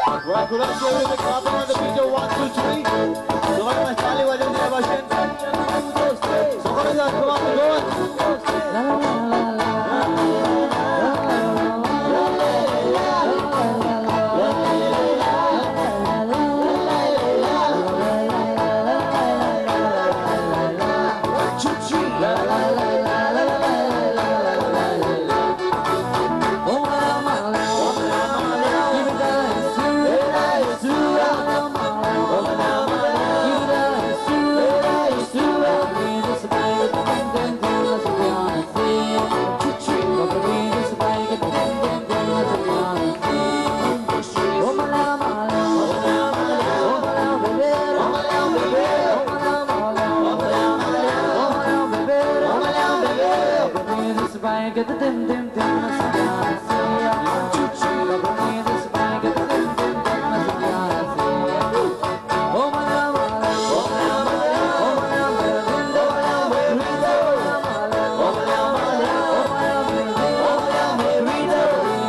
Turanci everyone clapping on the beat of 1, 2, 3. Somebody must tally while you're there, Bashin. Somebody else, come on, go on. Get the dim dim dim, that's a gonna say ya. Choo-choo, but me this bag, get the dim dim dim, that's a gonna say ya. Oh my love, oh my love, oh my love, oh my love, oh my love,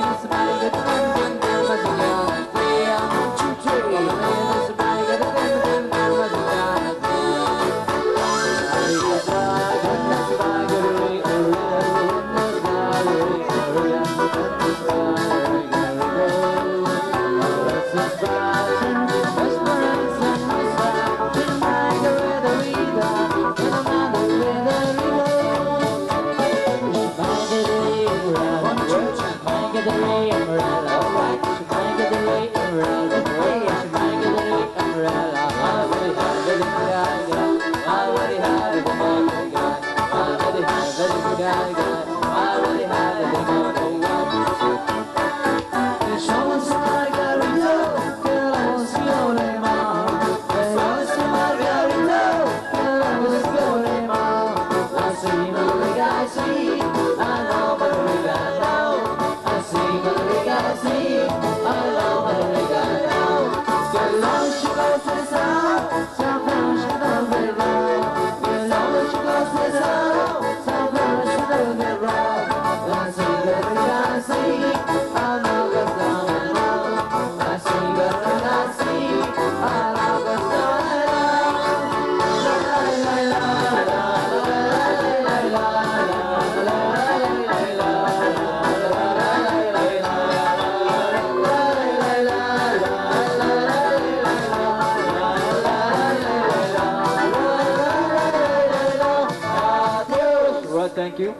this bag, get the dim dim dim, that's a gonna say ya. Choo-choo, but me this bag, get the dim dim dim, that's a gonna say Thank you.